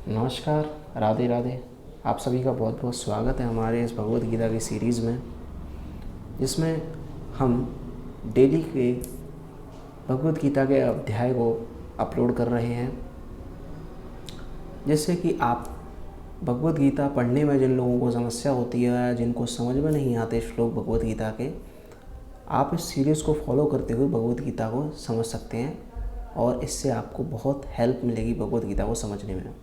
नमस्कार, राधे राधे। आप सभी का बहुत बहुत स्वागत है हमारे इस भगवत गीता की सीरीज़ में, जिसमें हम डेली के भगवत गीता के अध्याय को अपलोड कर रहे हैं, जिससे कि आप भगवत गीता पढ़ने में जिन लोगों को समस्या होती है या जिनको समझ में नहीं आते श्लोक भगवत गीता के, आप इस सीरीज़ को फॉलो करते हुए भगवत गीता को समझ सकते हैं और इससे आपको बहुत हेल्प मिलेगी भगवत गीता को समझने में।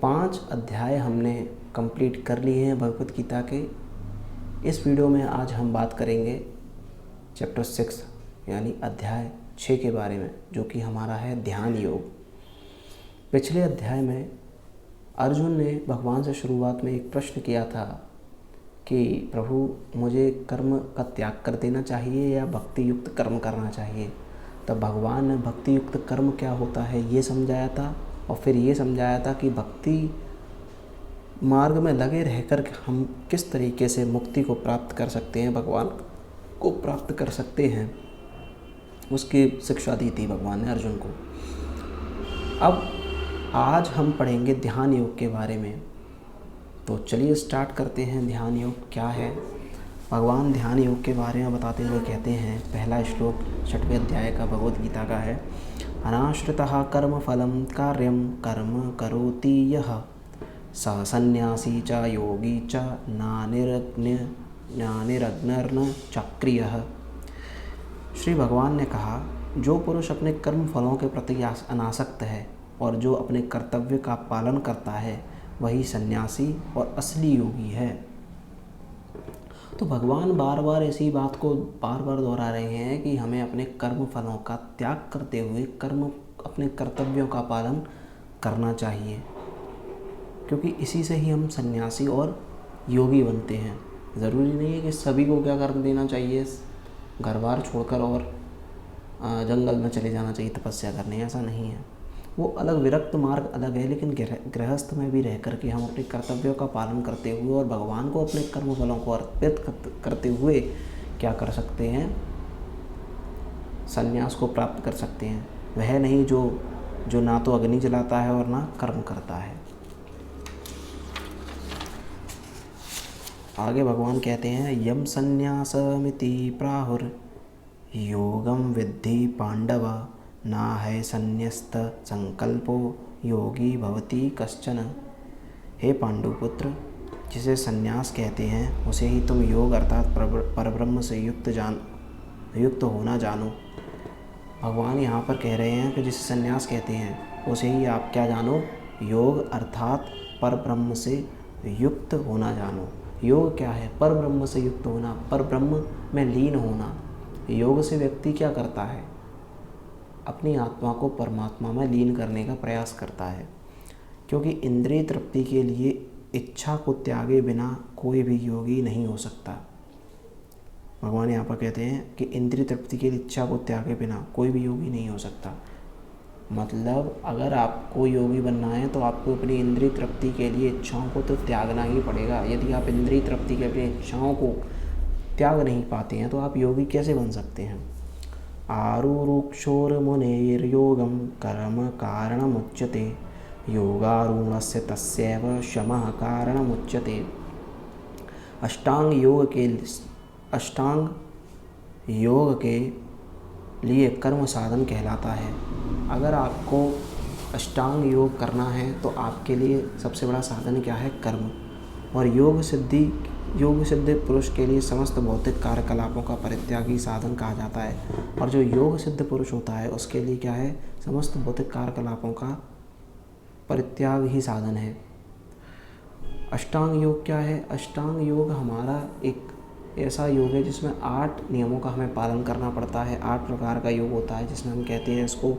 5 अध्याय हमने कंप्लीट कर लिए हैं भगवत गीता के। इस वीडियो में आज हम बात करेंगे चैप्टर 6 यानी अध्याय 6 के बारे में, जो कि हमारा है ध्यान योग। पिछले अध्याय में अर्जुन ने भगवान से शुरुआत में एक प्रश्न किया था कि प्रभु, मुझे कर्म का त्याग कर देना चाहिए या भक्ति युक्त कर्म करना चाहिए। तब भगवान ने भक्ति युक्त कर्म क्या होता है ये समझाया था, और फिर ये समझाया था कि भक्ति मार्ग में लगे रहकर हम किस तरीके से मुक्ति को प्राप्त कर सकते हैं, भगवान को प्राप्त कर सकते हैं। उसकी शिक्षा दी थी भगवान ने अर्जुन को। अब आज हम पढ़ेंगे ध्यान योग के बारे में। तो चलिए स्टार्ट करते हैं। ध्यान योग क्या है? भगवान ध्यान योग के बारे में बताते हुए कहते हैं, पहला श्लोक 6वें अध्याय का भगवत गीता का है, अनाश्रितः कर्मफलं कार्यं कर्म करोति यः स सन्यासी च योगी च नानिरग्निर्न चक्रियः। श्री भगवान ने कहा, जो पुरुष अपने कर्म फलों के प्रति अनासक्त है और जो अपने कर्तव्य का पालन करता है, वही सन्यासी और असली योगी है। तो भगवान बार बार इसी बात को बार बार दोहरा रहे हैं कि हमें अपने कर्म फलों का त्याग करते हुए अपने कर्तव्यों का पालन करना चाहिए, क्योंकि इसी से ही हम सन्यासी और योगी बनते हैं। ज़रूरी नहीं है कि सभी को क्या कर देना चाहिए, घर बार छोड़कर और जंगल में चले जाना चाहिए तपस्या करने, ऐसा नहीं है। वो अलग विरक्त मार्ग अलग है, लेकिन गृहस्थ में भी रह करके हम अपने कर्तव्यों का पालन करते हुए और भगवान को अपने कर्म फलों को अर्पित करते हुए क्या कर सकते हैं, संन्यास को प्राप्त कर सकते हैं। वह नहीं जो ना तो अग्नि जलाता है और ना कर्म करता है। आगे भगवान कहते हैं, यम संन्यासमिति प्राहुर योगम विद्धि पांडव ना है संन्यस्त संकल्पो योगी भवति कश्चन। हे पांडुपुत्र, जिसे संन्यास कहते हैं उसे ही तुम योग अर्थात परब्रह्म से युक्त होना जानो। भगवान यहाँ पर कह रहे हैं कि जिसे संन्यास कहते हैं उसे ही आप क्या जानो, योग अर्थात परब्रह्म से युक्त होना जानो। योग क्या है? परब्रह्म से युक्त होना, परब्रह्म में लीन होना। योग से व्यक्ति क्या करता है? अपनी आत्मा को परमात्मा में लीन करने का प्रयास करता है, क्योंकि इंद्रिय तृप्ति के लिए इच्छा को त्यागे बिना कोई भी योगी नहीं हो सकता। भगवान यहाँ पर कहते हैं कि इंद्रिय तृप्ति के लिए इच्छा को त्यागे बिना कोई भी योगी नहीं हो सकता। मतलब अगर आपको योगी बनना है तो आपको अपनी इंद्रिय तृप्ति के लिए इच्छाओं को तो त्यागना ही पड़ेगा। यदि आप इंद्रिय तृप्ति के लिए इच्छाओं को त्याग नहीं पाते हैं तो आप योगी कैसे बन सकते हैं? आरुरुक्षोर्मुनेर्योगं कर्म कारणमुच्यते योगारूढ़स्य तस्यैव शमः कारणमुच्यते। अष्टांग योग के लिए कर्म साधन कहलाता है। अगर आपको अष्टांग योग करना है तो आपके लिए सबसे बड़ा साधन क्या है? कर्म। और योग सिद्ध पुरुष के लिए समस्त भौतिक कार्यकलापों का परित्याग ही साधन कहा जाता है। और जो योग सिद्ध पुरुष होता है उसके लिए क्या है? समस्त भौतिक कार्यकलापों का परित्याग ही साधन है। अष्टांग योग क्या है? अष्टांग योग हमारा एक ऐसा योग है जिसमें 8 नियमों का हमें पालन करना पड़ता है। 8 प्रकार का योग होता है जिसमें हम कहते हैं इसको,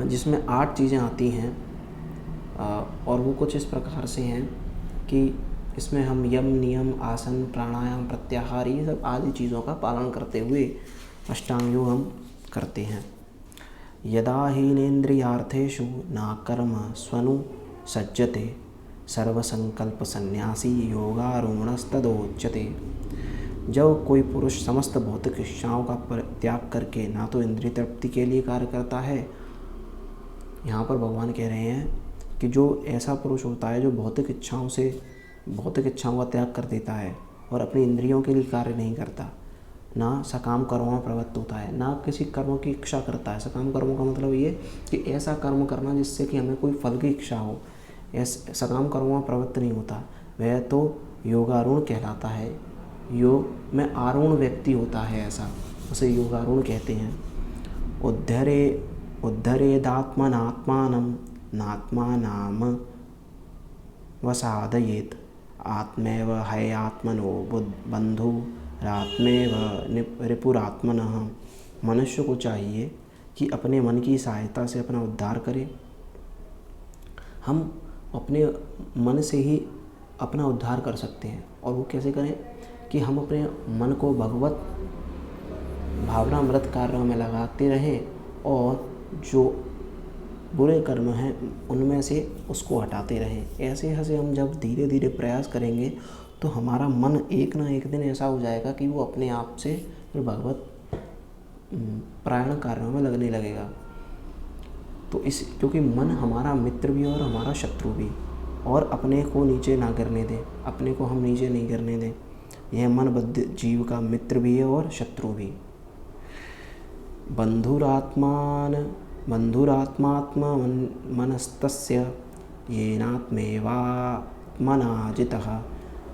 जिसमें 8 चीज़ें आती हैं। और वो कुछ इस प्रकार से हैं कि इसमें हम यम, नियम, आसन, प्राणायाम, प्रत्याहार, ये सब आदि चीज़ों का पालन करते हुए अष्टांग योग हम करते हैं। यदा हीनेन्द्रियार्थेषु न कर्म स्वनु सज्जते सर्वसंकल्प सन्यासी योगारूढ़स्तदोच्यते। जब कोई पुरुष समस्त भौतिक इच्छाओं का त्याग करके ना तो इंद्रिय तृप्ति के लिए कार्य करता है यहाँ पर भगवान कह रहे हैं कि जो ऐसा पुरुष होता है जो भौतिक इच्छाओं का त्याग कर देता है और अपनी इंद्रियों के लिए कार्य नहीं करता, ना सकाम कर्मों में प्रवृत्त होता है, ना किसी कर्म की इच्छा करता है। सकाम कर्मों का मतलब ये कि ऐसा कर्म करना जिससे कि हमें कोई फल की इच्छा हो, ऐसे सकाम कर्मों में प्रवृत्त नहीं होता, वह तो योगारूढ़ कहलाता है। योग में आरूढ़ व्यक्ति होता है, ऐसा उसे योगारूढ़ कहते हैं। उद्धरेदात्मनात्मानं नात्मानाम वसादयेत् आत्मैव हयात्मनो बंधुरात्मैव रिपुरात्मनः। मनुष्य को चाहिए कि अपने मन की सहायता से अपना उद्धार करे। हम अपने मन से ही अपना उद्धार कर सकते हैं, और वो कैसे करें कि हम अपने मन को भगवत भावनामृत कार्यों में लगाते रहें और जो बुरे कर्म हैं उनमें से उसको हटाते रहें। ऐसे हम जब धीरे धीरे प्रयास करेंगे तो हमारा मन एक ना एक दिन ऐसा हो जाएगा कि वो अपने आप से फिर भगवत परायण कार्यों में लगने लगेगा। तो क्योंकि मन हमारा मित्र भी और हमारा शत्रु भी, और अपने को नीचे ना करने दें, अपने को हम नीचे नहीं करने दें। यह मनबद्ध जीव का मित्र भी है और शत्रु भी। बंधुरात्मात्मनस्तस्य येनात्मेवात्मना जितः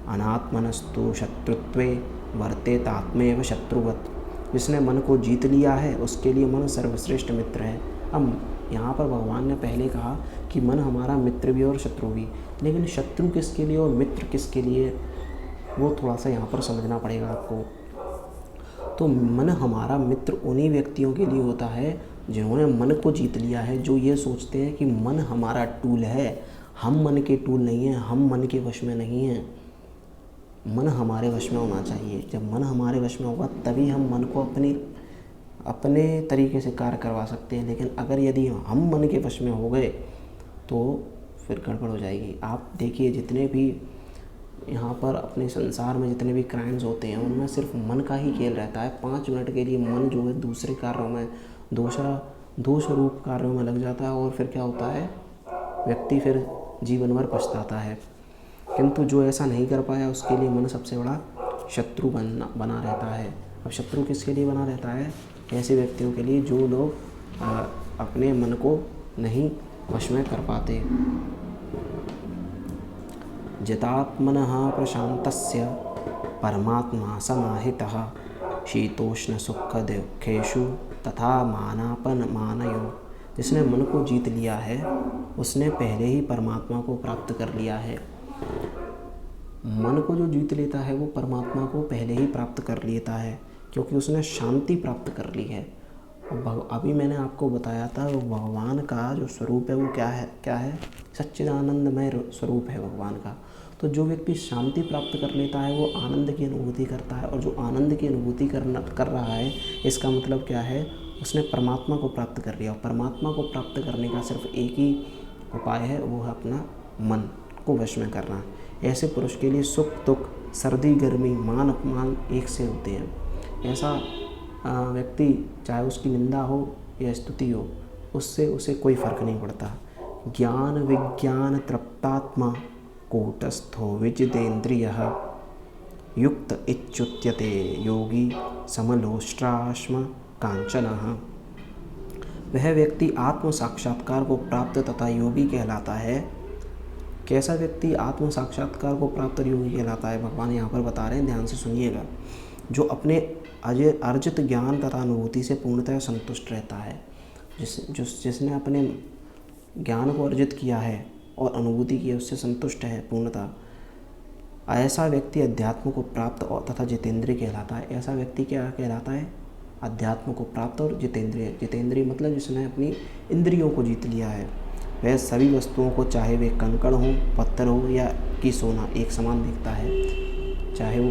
अनात्मनस्तु शत्रुत्वे वर्तेतात्मेव शत्रुवत्। जिसने मन को जीत लिया है उसके लिए मन सर्वश्रेष्ठ मित्र है। अब यहाँ पर भगवान ने पहले कहा कि मन हमारा मित्र भी और शत्रु भी, लेकिन शत्रु किसके लिए और मित्र किसके लिए, वो थोड़ा सा यहाँ पर समझना पड़ेगा आपको। तो मन हमारा मित्र उन्हीं व्यक्तियों के लिए होता है जिन्होंने मन को जीत लिया है, जो ये सोचते हैं कि मन हमारा टूल है, हम मन के टूल नहीं हैं, हम मन के वश में नहीं हैं। मन हमारे वश में होना चाहिए। जब मन हमारे वश में होगा तभी हम मन को अपने तरीके से कार्य करवा सकते हैं। लेकिन अगर यदि हम मन के वश में हो गए तो फिर गड़बड़ हो जाएगी। आप देखिए जितने भी यहाँ पर अपने संसार में जितने भी क्राइम्स होते हैं उनमें सिर्फ मन का ही खेल रहता है। 5 मिनट के लिए मन जो है दूसरे कार्यों में, दोषरूप कार्यों में लग जाता है, और फिर क्या होता है, व्यक्ति फिर जीवन भर पछताता है। किंतु जो ऐसा नहीं कर पाया उसके लिए मन सबसे बड़ा शत्रु बना रहता है। अब शत्रु किसके लिए बना रहता है? ऐसे व्यक्तियों के लिए जो लोग अपने मन को नहीं वश में कर पाते। जितात्मनः प्रशांतस्य परमात्मा समाहितः शीतोष्ण सुख दुखेषु तथा मानापमानयो। जिसने मन को जीत लिया है उसने पहले ही परमात्मा को प्राप्त कर लिया है। मन को जो जीत लेता है वो परमात्मा को पहले ही प्राप्त कर लेता है, क्योंकि उसने शांति प्राप्त कर ली है। और अभी मैंने आपको बताया था वो भगवान का जो स्वरूप है वो क्या है? सच्चिदानंदमय स्वरूप है भगवान का। तो जो व्यक्ति शांति प्राप्त कर लेता है वो आनंद की अनुभूति करता है, और जो आनंद की अनुभूति कर रहा है इसका मतलब क्या है? उसने परमात्मा को प्राप्त कर लिया। और परमात्मा को प्राप्त करने का सिर्फ एक ही उपाय है, वो है अपना मन को वश में करना। ऐसे पुरुष के लिए सुख दुख, सर्दी गर्मी, मान अपमान एक से होते हैं। ऐसा व्यक्ति चाहे उसकी निंदा हो या स्तुति हो, उससे उसे कोई फर्क नहीं पड़ता। ज्ञान विज्ञान तृप्तात्मा कूटस्थो विजितेन्द्रियः युक्त इच्युच्यते योगी समलोष्ट्राश्म कांचनः। वह व्यक्ति आत्म साक्षात्कार को प्राप्त तथा योगी कहलाता है। कैसा व्यक्ति आत्म साक्षात्कार को प्राप्त योगी कहलाता है? भगवान यहाँ पर बता रहे हैं, ध्यान से सुनिएगा। जो अपने अर्जित ज्ञान तथा अनुभूति से पूर्णतः संतुष्ट रहता है। जिसने अपने ज्ञान को अर्जित किया है और अनुभूति की उससे संतुष्ट है पूर्णतः, ऐसा व्यक्ति अध्यात्म को प्राप्त और तथा जितेंद्रिय कहलाता है। ऐसा व्यक्ति क्या कहलाता है? अध्यात्म को प्राप्त और जितेंद्रिय। जितेंद्रिय मतलब जिसने अपनी इंद्रियों को जीत लिया है। वह सभी वस्तुओं को, चाहे वे कंकड़ हो, पत्थर हो या कि सोना, एक समान देखता है। चाहे वो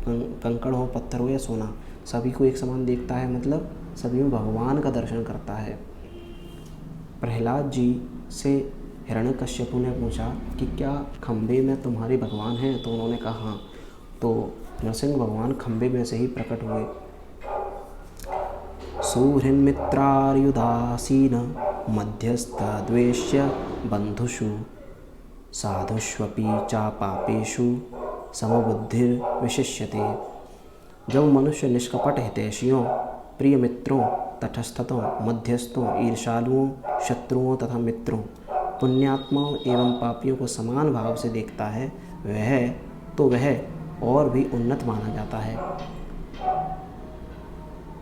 कंकड़ हो, पत्थर हो या सोना, सभी को एक समान देखता है, मतलब सभी में भगवान का दर्शन करता है। प्रहलाद जी से हिरण्यकश्यपु ने पूछा कि क्या खंबे में तुम्हारे भगवान हैं? तो उन्होंने कहा हाँ। तो नरसिंह भगवान खंबे में से ही प्रकट हुए। सुहृन्मित्रार्युदासीन मध्यस्थद्वेष्य बन्धुषु साधुष्वपि च पापेषु समबुद्धिर्विशिष्यते। जब मनुष्य निष्कपट हितैषियों, प्रिय मित्रों, तटस्थों, मध्यस्थों, ईर्ष्यालुओं, शत्रुओं तथा मित्रों, पुण्यात्माओं एवं पापियों को समान भाव से देखता है, वह और भी उन्नत माना जाता है।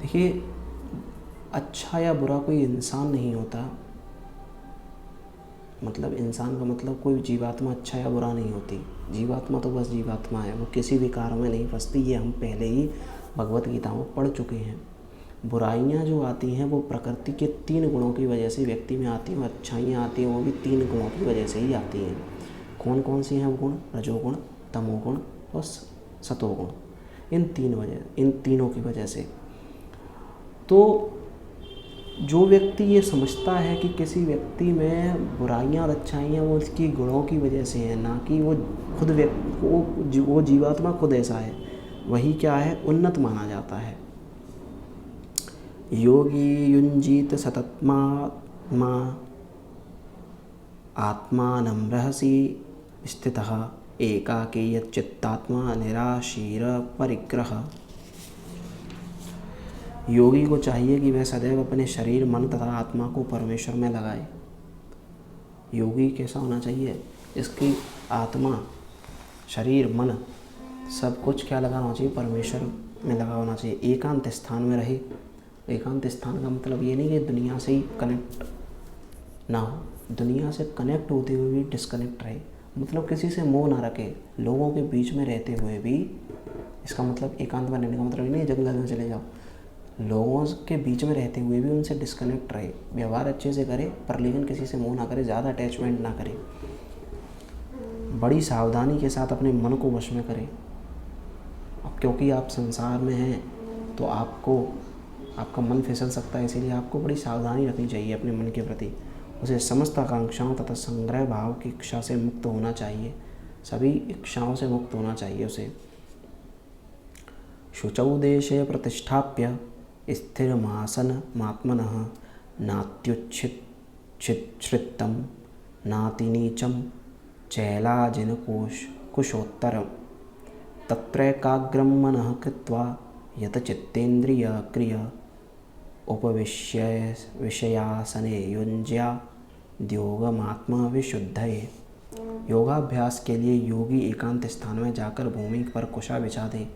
देखिए, अच्छा या बुरा कोई इंसान नहीं होता, मतलब इंसान का मतलब कोई जीवात्मा अच्छा या बुरा नहीं होती। जीवात्मा तो बस जीवात्मा है, वो किसी भी कार्य में नहीं फंसती। ये हम पहले ही भगवत गीता में पढ़ चुके हैं। बुराइयाँ जो आती हैं वो प्रकृति के 3 गुणों की वजह से व्यक्ति में आती हैं, और अच्छाइयाँ आती हैं वो भी 3 गुणों की वजह से ही आती हैं। कौन कौन सी हैं गुण? रजोगुण, तमोगुण और सतोगुण। इन तीनों की वजह से। तो जो व्यक्ति ये समझता है कि किसी व्यक्ति में बुराइयां और अच्छाइयाँ वो उसकी गुणों की वजह से है, ना कि वो खुद वो जीवात्मा खुद ऐसा है, वही क्या है? उन्नत माना जाता है। योगी युञ्जीत सततमात्मा आत्मानं रहसि स्थितः एकाकी यच्चित्तात्मा निराशीर परिग्रह। योगी को चाहिए कि वह सदैव अपने शरीर, मन तथा आत्मा को परमेश्वर में लगाए। योगी कैसा होना चाहिए? इसकी आत्मा, शरीर, मन सब कुछ क्या लगा होना चाहिए? परमेश्वर में लगा होना चाहिए। एकांत स्थान में रहे। एकांत स्थान का मतलब ये नहीं कि दुनिया से ही कनेक्ट ना हो, दुनिया से कनेक्ट होते हुए भी डिस्कनेक्ट रहे, मतलब किसी से मोह ना रखे। लोगों के बीच में रहते हुए भी, इसका मतलब एकांत में रहने का मतलब नहीं जंगल में चले जाओ। लोगों के बीच में रहते हुए भी उनसे डिस्कनेक्ट रहे, व्यवहार अच्छे से करे, पर लेकिन किसी से मोह ना करे, ज़्यादा अटैचमेंट ना करे। बड़ी सावधानी के साथ अपने मन को वश में करें। अब क्योंकि आप संसार में हैं तो आपका मन फिसल सकता है, इसीलिए आपको बड़ी सावधानी रखनी चाहिए अपने मन के प्रति। उसे समस्त आकांक्षाओं तथा संग्रह भाव की इच्छा से मुक्त होना चाहिए, सभी इच्छाओं से मुक्त होना चाहिए उसे। शुचौ देशे प्रतिष्ठाप्य स्थिरमासनमात्मनः नात्युच्छ्रितं नातिनीचं चैलाजिनकुशोत्तरं तत्रैकाग्रं मनः कृत्वा यतचित्तेन्द्रियक्रिय उपविश्य विषयासने युञ्ज्याद्योगमात्मविशुद्धये। योगाभ्यास के लिए योगी एकांत स्थान में जाकर भूमि पर कुशा बिछा दें।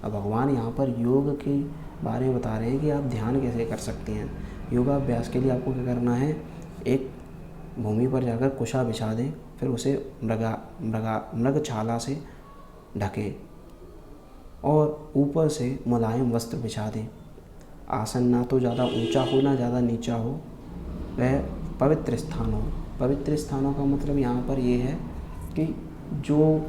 अब भगवान यहाँ पर योग के बारे में बता रहे हैं कि आप ध्यान कैसे कर सकते हैं। योगाभ्यास के लिए आपको क्या करना है? एक भूमि पर जाकर कुशा बिछा दें, फिर उसे मृगछाला से ढकें और ऊपर से मुलायम वस्त्र बिछा दें। आसन ना तो ज़्यादा ऊंचा हो ना ज़्यादा नीचा हो, वह पवित्र स्थान हो। पवित्र स्थानों का मतलब यहाँ पर ये है कि जो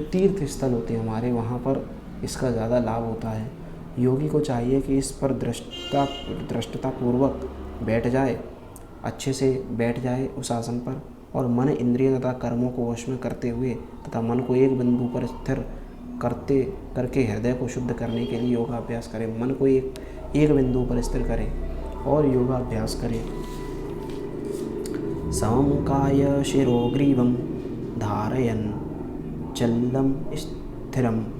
तीर्थ स्थल होते हैं हमारे, वहाँ पर इसका ज़्यादा लाभ होता है। योगी को चाहिए कि इस पर दृष्टतापूर्वक बैठ जाए, अच्छे से बैठ जाए उस आसन पर, और मन, इंद्रिय तथा कर्मों को वश में करते हुए तथा मन को एक बिंदु पर स्थिर करके हृदय को शुद्ध करने के लिए योगाभ्यास करें। मन को एक बिंदु पर स्थिर करें और योगाभ्यास करें। समं काय शिरोग्रीवं धारयन् चल्लं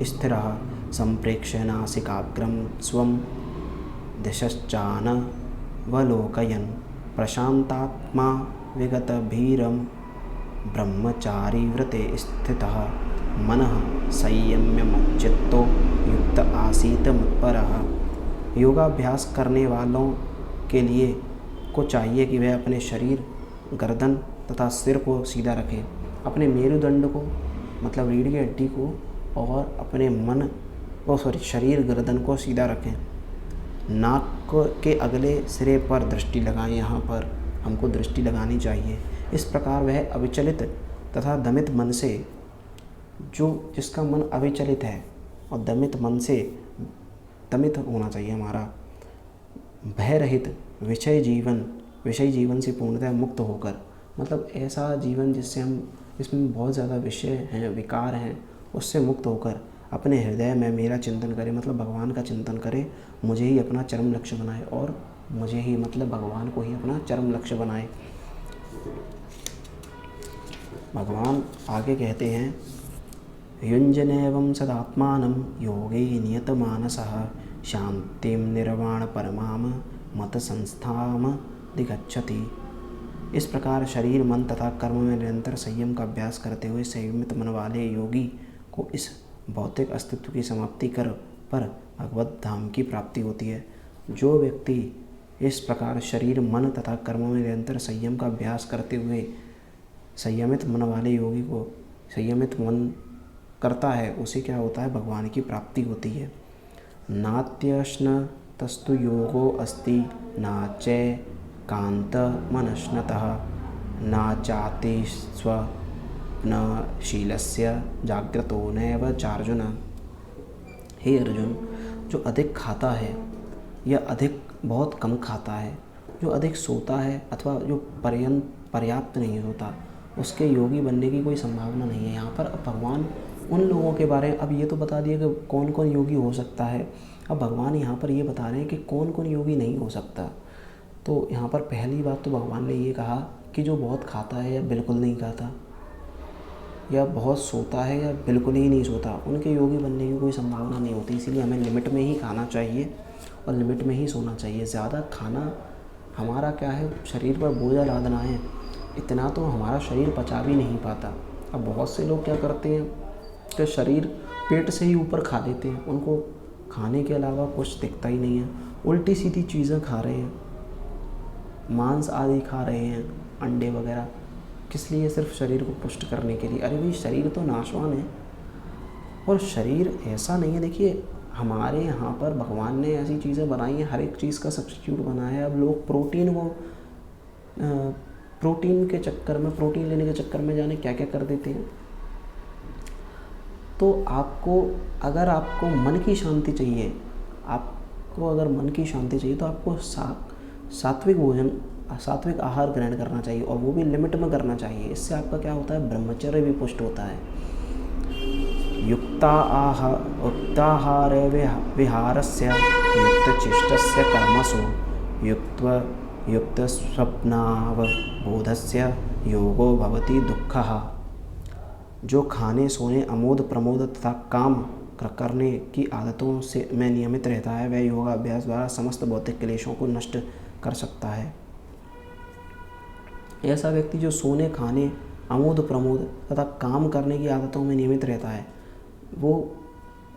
स्थिरः संप्रेक्ष्य नासिकाग्रं स्वं दिशश्चानवलोकयन् प्रशान्तात्मा विगतभीरं ब्रह्मचारी व्रते स्थितः मनः संयम्यमच्चित्तो युक्त आसीत मत्परः। योगाभ्यास करने वालों के लिए को चाहिए कि वह अपने शरीर, गर्दन तथा सिर को सीधा रखें, अपने मेरुदंड को मतलब रीढ़ की हड्डी को, और अपने शरीर, गर्दन को सीधा रखें। नाक के अगले सिरे पर दृष्टि लगाएं। यहाँ पर हमको दृष्टि लगानी चाहिए। इस प्रकार वह अविचलित तथा दमित मन से, जिसका मन अविचलित है और दमित मन से दमित होना चाहिए हमारा, भय रहित विषय जीवन से पूर्णतः मुक्त होकर, मतलब ऐसा जीवन जिसमें बहुत ज़्यादा विषय हैं, विकार हैं, उससे मुक्त होकर अपने हृदय में मेरा चिंतन करे, मतलब भगवान का चिंतन करे, मुझे ही अपना चरम लक्ष्य बनाए और मुझे ही मतलब भगवान को ही अपना चरम लक्ष्य बनाए। भगवान आगे कहते हैं, युञ्जनेवं सदात्मानं योगे नियतमानसः शांतिं निर्वाण परमां मत संस्थामधिगच्छति। इस प्रकार शरीर, मन तथा कर्म में निरंतर संयम का अभ्यास करते हुए संयमित मन वाले योगी को इस भौतिक अस्तित्व की समाप्ति पर भगवत धाम की प्राप्ति होती है। जो व्यक्ति इस प्रकार शरीर, मन तथा कर्म में निरंतर संयम का अभ्यास करते हुए संयमित मन वाले योगी को संयमित मन करता है, उसे क्या होता है, भगवान की प्राप्ति होती है। नात्यश्नतस्तु योगो अस्ति नाचै कांत मनश्नतः नाचाति स्वप्नशीलस्य जाग्रतो नैव चार्जुन। हे अर्जुन, जो अधिक खाता है या अधिक बहुत कम खाता है, जो अधिक सोता है अथवा जो पर्याप्त नहीं सोता, उसके योगी बनने की कोई संभावना नहीं है। यहाँ पर अब भगवान उन लोगों के बारे में, अब ये तो बता दिया कि कौन कौन योगी हो सकता है, अब भगवान यहाँ पर ये बता रहे हैं कि कौन कौन योगी नहीं हो सकता। तो यहाँ पर पहली बात तो भगवान ने ये कहा कि जो बहुत खाता है या बिल्कुल नहीं खाता, या बहुत सोता है या बिल्कुल ही नहीं सोता, उनके योगी बनने की कोई संभावना नहीं होती। इसीलिए हमें लिमिट में ही खाना चाहिए और लिमिट में ही सोना चाहिए। ज़्यादा खाना हमारा क्या है, शरीर पर बोझा लादना है, इतना तो हमारा शरीर पचा भी नहीं पाता। अब बहुत से लोग क्या करते हैं कि शरीर पेट से ही ऊपर खा लेते हैं, उनको खाने के अलावा कुछ दिखता ही नहीं है, उल्टी सीधी चीज़ें खा रहे हैं, मांस आदि खा रहे हैं, अंडे वगैरह, किस लिए, सिर्फ शरीर को पुष्ट करने के लिए। अरे भाई, शरीर तो नाशवान है और शरीर ऐसा नहीं है। देखिए, हमारे यहाँ पर भगवान ने ऐसी चीज़ें बनाई हैं, हर एक चीज़ का सब्स्टिट्यूट बनाया है। अब लोग प्रोटीन के चक्कर में, प्रोटीन लेने के चक्कर में जाने क्या क्या कर देते हैं। तो अगर आपको मन की शांति चाहिए, तो आपको सात्विक भोजन, सात्विक आहार ग्रहण करना चाहिए, और वो भी लिमिट में करना चाहिए। इससे आपका क्या होता है, ब्रह्मचर्य भी पुष्ट होता है। युक्ताहार विहारस्य युक्तचेष्टस्य कर्मसु युक्तस्वप्नावबोधस्य योगो भवति दुःखः। जो खाने, सोने, अमोद प्रमोद तथा काम करने की आदतों से में नियमित रहता है, वह योगाभ्यास द्वारा समस्त भौतिक क्लेशों को नष्ट कर सकता है। ऐसा व्यक्ति जो सोने, खाने, अमोद प्रमोद तथा काम करने की आदतों में नियमित रहता है, वो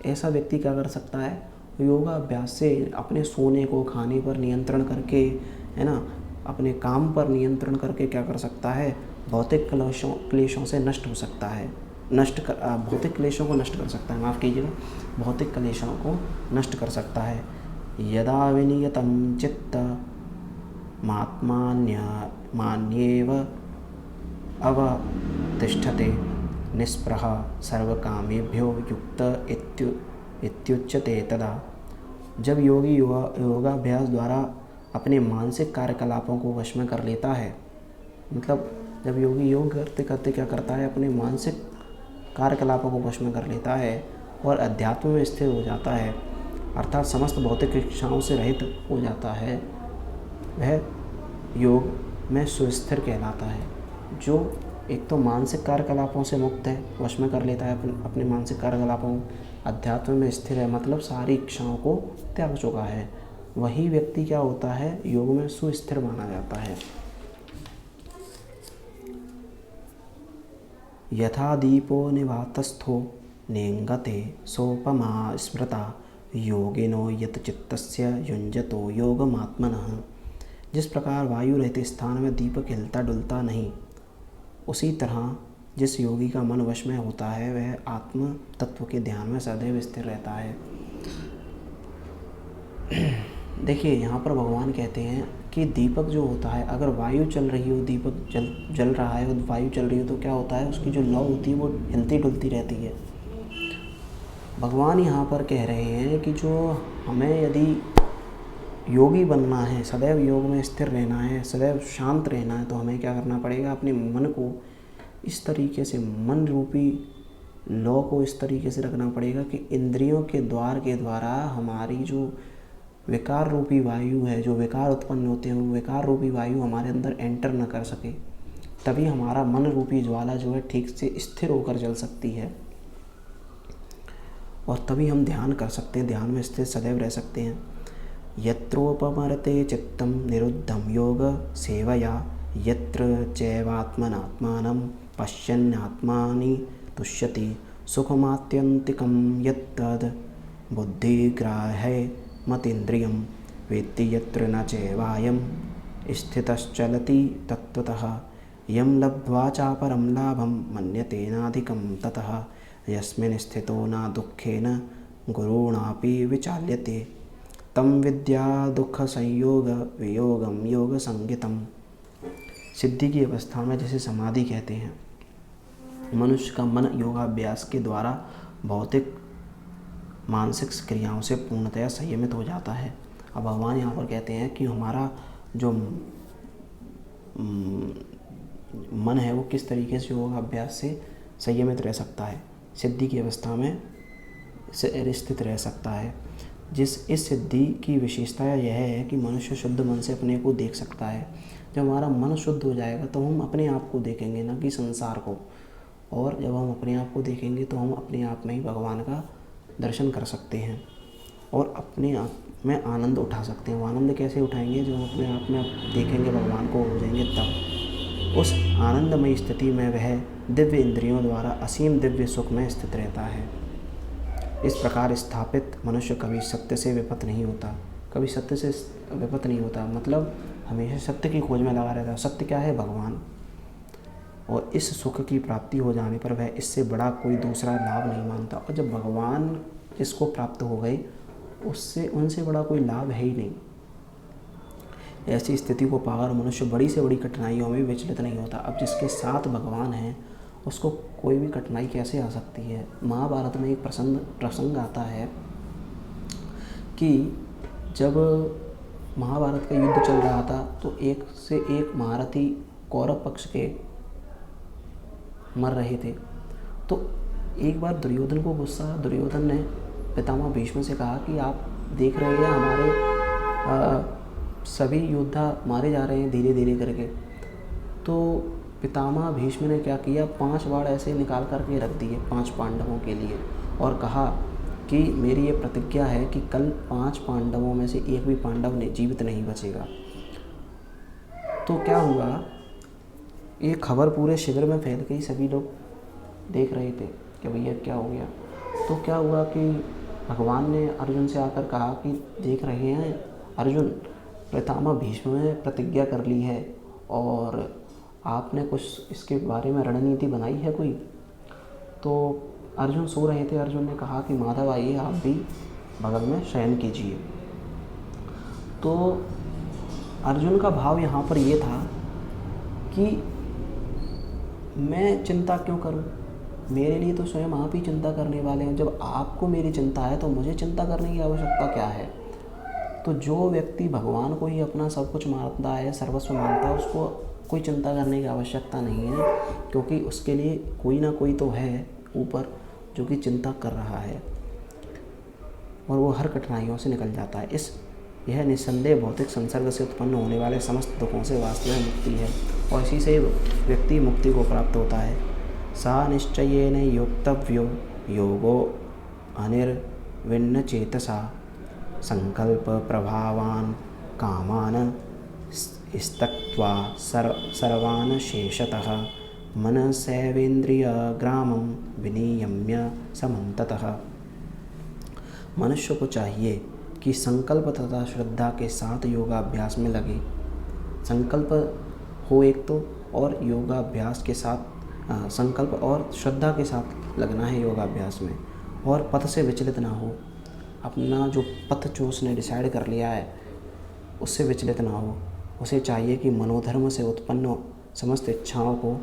ऐसा व्यक्ति क्या कर सकता है, योगाभ्यास से अपने सोने को, खाने पर नियंत्रण करके, है ना, अपने काम पर नियंत्रण करके क्या कर सकता है, भौतिक क्लेशों से नष्ट हो सकता है, भौतिक क्लेशों को नष्ट कर सकता है, माफ़ कीजिएगा, भौतिक क्लेशों को नष्ट कर सकता है। यदा विनियतं चित्त मान्येव अवतिष्ठते निस्पृह सर्वकामेभ्यो युक्त इत्युच्यते। तदा जब योगी योगाभ्यास द्वारा अपने मानसिक कार्यकलापों को वश में कर लेता है, मतलब जब योगी योग करते करते क्या करता है, अपने मानसिक कार्यकलापों को वश में कर लेता है और अध्यात्म में स्थिर हो जाता है, अर्थात समस्त भौतिक इच्छाओं से रहित हो जाता है, वह योग में सुस्थिर कहलाता है। जो एक तो मानसिक कार्यकलापों से मुक्त है, वश में कर लेता है अपने मानसिक कार्यकलापों, अध्यात्म में स्थिर है, मतलब सारी इच्छाओं को त्याग चुका है, वही व्यक्ति क्या होता है, योग में सुस्थिर माना जाता है। यथा दीपो निवातस्थो नेंगते सोपमा स्मृता योगिनो यत चित्तस्य युञ्जतो योगमात्मनः। जिस प्रकार वायु रहते स्थान में दीपक हिलता डुलता नहीं, उसी तरह जिस योगी का मन वश में होता है, वह आत्म तत्व के ध्यान में सदैव स्थिर रहता है। देखिए, यहाँ पर भगवान कहते हैं कि दीपक जो होता है, अगर वायु चल रही हो, दीपक जल रहा है और वायु चल रही हो, तो क्या होता है, उसकी जो लौ होती है वो हिलती डुलती रहती है। भगवान यहाँ पर कह रहे हैं कि जो हमें यदि योगी बनना है, सदैव योग में स्थिर रहना है, सदैव शांत रहना है, तो हमें क्या करना पड़ेगा, अपने मन को इस तरीके से, मन रूपी लौ को इस तरीके से रखना पड़ेगा कि इंद्रियों के द्वार के द्वारा हमारी जो विकार रूपी वायु है, जो विकार उत्पन्न होते हैं, वो विकार रूपी वायु हमारे अंदर एंटर न कर सके, तभी हमारा मन रूपी ज्वाला जो है ठीक से स्थिर होकर जल सकती है, और तभी हम ध्यान कर सकते हैं, ध्यान में स्थिर सदैव रह सकते हैं। यत्रोपमरते चित्तम निरुद्धम योग सेवया, यत्र चैवात्मनात्मानं पश्यन्नात्मानि तुष्यति, सुखमात्यन्तिकं यत्तद् बुद्धिग्राह्य मतीन्द्रियं, वेत्ति यत्र न चैवायं स्थितश्चलति तत्त्वतः, यं लब्ध्वा चापरं लाभं मन्यतेनाधिकं ततः, यस्मिन् स्थितो न दुःखेन गुरुणापि विचाल्यते, तं विद्या दुःख संयोग वियोगम योग संगितम। सिद्धि की अवस्था में, जिसे समाधि कहते हैं, मनुष्य का मन योगाभ्यास के द्वारा भौतिक मानसिक क्रियाओं से पूर्णतया संयमित हो जाता है। अब भगवान यहाँ पर कहते हैं कि हमारा जो मन है वो किस तरीके से योगाभ्यास से संयमित रह सकता है, सिद्धि की अवस्था में स्थित रह सकता है। इस सिद्धि की विशेषता यह है कि मनुष्य शुद्ध मन से अपने को देख सकता है। जब हमारा मन शुद्ध हो जाएगा तो हम अपने आप को देखेंगे, न कि संसार को, और जब हम अपने आप को देखेंगे तो हम अपने आप में ही भगवान का दर्शन कर सकते हैं और अपने आप में आनंद उठा सकते हैं। वो आनंद कैसे उठाएंगे? जब हम अपने आप में देखेंगे भगवान को, हो जाएंगे, तब उस आनंदमय स्थिति में वह दिव्य इंद्रियों द्वारा असीम दिव्य सुख में स्थित रहता है। इस प्रकार स्थापित मनुष्य कभी सत्य से विपत नहीं होता, कभी सत्य से विपत नहीं होता, मतलब हमेशा सत्य की खोज में लगा रहता है। सत्य क्या है? भगवान। और इस सुख की प्राप्ति हो जाने पर वह इससे बड़ा कोई दूसरा लाभ नहीं मानता। और जब भगवान इसको प्राप्त हो गए, उससे उनसे बड़ा कोई लाभ है ही नहीं। ऐसी स्थिति को पाकर मनुष्य बड़ी से बड़ी कठिनाइयों में विचलित नहीं होता। अब जिसके साथ भगवान है उसको कोई भी कठिनाई कैसे आ सकती है? महाभारत में एक प्रसंग आता है कि जब महाभारत का युद्ध चल रहा था तो एक से एक महारथी कौरव पक्ष के मर रहे थे। तो एक बार दुर्योधन को गुस्सा, दुर्योधन ने पितामह भीष्म से कहा कि आप देख रहे हैं हमारे सभी योद्धा मारे जा रहे हैं धीरे धीरे करके। तो पितामह भीष्म ने क्या किया, 5 बाण ऐसे निकाल करके रख दिए 5 पांडवों के लिए, और कहा कि मेरी ये प्रतिज्ञा है कि कल 5 पांडवों में से एक भी पांडव जीवित नहीं बचेगा। तो क्या हुआ, ये खबर पूरे शिविर में फैल गई, सभी लोग देख रहे थे कि भैया क्या हो गया। तो क्या हुआ कि भगवान ने अर्जुन से आकर कहा कि देख रहे हैं अर्जुन, पितामह भीष्म ने प्रतिज्ञा कर ली है और आपने कुछ इसके बारे में रणनीति बनाई है कोई? तो अर्जुन सो रहे थे। अर्जुन ने कहा कि माधव आइए, आप भी बगल में शयन कीजिए। तो अर्जुन का भाव यहाँ पर ये था कि मैं चिंता क्यों करूं, मेरे लिए तो स्वयं आप ही चिंता करने वाले हैं। जब आपको मेरी चिंता है तो मुझे चिंता करने की आवश्यकता क्या है? तो जो व्यक्ति भगवान को ही अपना सब कुछ मानता है, सर्वस्व मानता है, उसको कोई चिंता करने की आवश्यकता नहीं है, क्योंकि उसके लिए कोई ना कोई तो है ऊपर जो कि चिंता कर रहा है और वो हर कठिनाइयों से निकल जाता है। यह निस्संदेह भौतिक संसर्ग से उत्पन्न होने वाले समस्त दुखों से वास्तव में मुक्ति है और इसी से व्यक्ति मुक्ति को प्राप्त होता है। सा निश्चयेन योक्तव्यो योगो अनिर्विण्ण चेतसा, संकल्प प्रभावान कामान स्तक्त्वा सर्वान् शेषतः, मनसैवेन्द्रिय ग्रामं विनियम्य समन्ततः। मनुष्य को चाहिए कि संकल्प तथा श्रद्धा के साथ योगाभ्यास में लगे। संकल्प हो एक तो, और योगाभ्यास के साथ संकल्प और श्रद्धा के साथ लगना है योगाभ्यास में, और पथ से विचलित ना हो। अपना जो पथ जो उसने डिसाइड कर लिया है उससे विचलित ना हो। उसे चाहिए कि मनोधर्म से उत्पन्न समस्त इच्छाओं को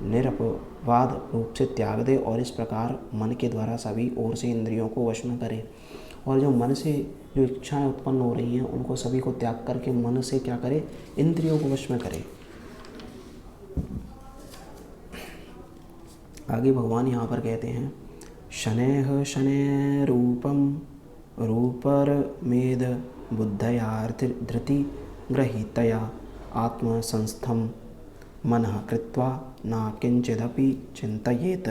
निरपवाद रूप से त्याग दे और इस प्रकार मन के द्वारा सभी ओर से इंद्रियों को वश में करे। और जो मन से जो इच्छाएं उत्पन्न हो रही हैं उनको सभी को त्याग करके मन से क्या करे, इंद्रियों को वश में करे। आगे भगवान यहाँ पर कहते हैं, शनैः शनैः रूपं रूपरमेद बुद्धयार्धृति गृहीतया आत्मसंस्थं मनः कृत्वा न किंचिदपि चिंतयेत।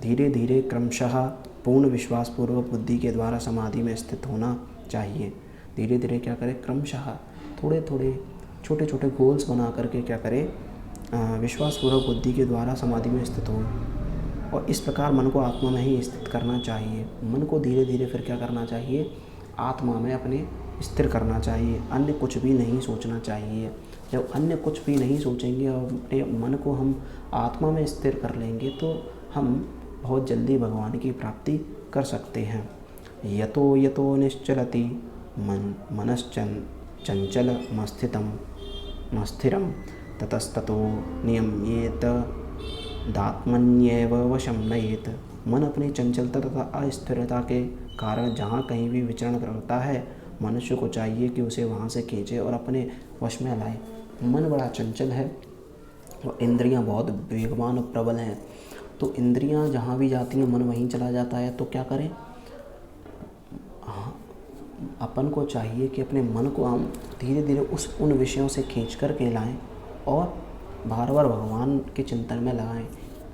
धीरे धीरे क्रमशः पूर्ण विश्वासपूर्वक बुद्धि के द्वारा समाधि में स्थित होना चाहिए। धीरे धीरे क्या करें, क्रमशः थोड़े थोड़े छोटे छोटे गोल्स बना करके क्या करें, विश्वासपूर्वक बुद्धि के द्वारा समाधि में स्थित हो। और इस प्रकार मन को आत्मा में ही स्थित करना चाहिए। मन को धीरे धीरे फिर क्या करना चाहिए, आत्मा में अपने स्थिर करना चाहिए। अन्य कुछ भी नहीं सोचना चाहिए। जब अन्य कुछ भी नहीं सोचेंगे और अपने मन को हम आत्मा में स्थिर कर लेंगे तो हम बहुत जल्दी भगवान की प्राप्ति कर सकते हैं। यतो यतो निश्चलति मनश्चंचल मस्थिरम ततस्ततो नियम्येत दात्मन्येव वशं नयेत। मन अपनी चंचलता तथा अस्थिरता के कारण जहाँ कहीं भी विचरण करता है, मनुष्य को चाहिए कि उसे वहाँ से खींचे और अपने वश में लाए। मन बड़ा चंचल है और इंद्रियाँ बहुत वेगवान और प्रबल हैं, तो इंद्रियाँ जहाँ भी जाती हैं मन वहीं चला जाता है। तो क्या करें, अपन को चाहिए कि अपने मन को हम धीरे धीरे उन विषयों से खींच कर के लाएँ और बार बार भगवान के चिंतन में लगाएं।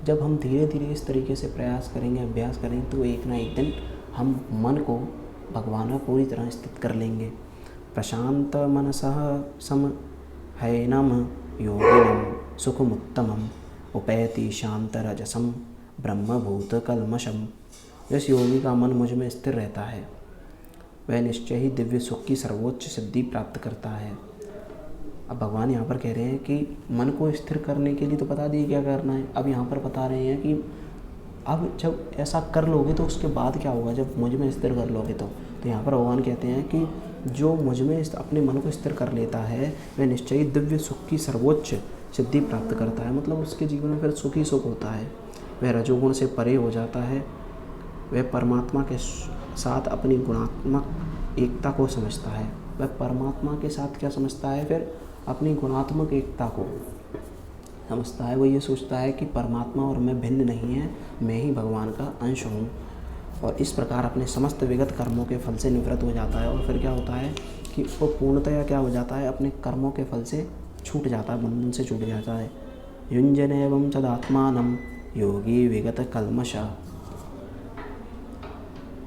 जब हम धीरे धीरे इस तरीके से प्रयास करेंगे, अभ्यास करेंगे, तो एक ना एक दिन हम मन को भगवान में पूरी तरह स्थित कर लेंगे। प्रशांत मनसः सम हैनम योगिनम सुखमुत्तमम उपैति शांतरजसम ब्रह्मभूत कल्मषम। जिस योगी का मन मुझ में स्थिर रहता है वह निश्चय ही दिव्य सुख की सर्वोच्च सिद्धि प्राप्त करता है। अब भगवान यहाँ पर कह रहे हैं कि मन को स्थिर करने के लिए तो बता दिए क्या करना है। अब यहाँ पर बता रहे हैं कि अब जब ऐसा कर लोगे तो उसके बाद क्या होगा, जब मुझ में स्थिर कर लोगे तो यहाँ पर भगवान कहते हैं कि जो मुझ में अपने मन को स्थिर कर लेता है वह निश्चय ही दिव्य सुख की सर्वोच्च सिद्धि प्राप्त करता है। मतलब उसके जीवन में फिर सुख ही सुख होता है। वह रजोगुण से परे हो जाता है। वह परमात्मा के साथ अपनी गुणात्मक एकता को समझता है। वह परमात्मा के साथ क्या समझता है, फिर अपनी गुणात्मक एकता को समझता है। वो ये सोचता है कि परमात्मा और मैं भिन्न नहीं है, मैं ही भगवान का अंश हूँ। और इस प्रकार अपने समस्त विगत कर्मों के फल से निवृत्त हो जाता है। और फिर क्या होता है कि वो पूर्णतया क्या हो जाता है, अपने कर्मों के फल से छूट जाता है, बंधन से छूट जाता है। युञ्जन एवं तदात्मानं योगी विगत कल्मष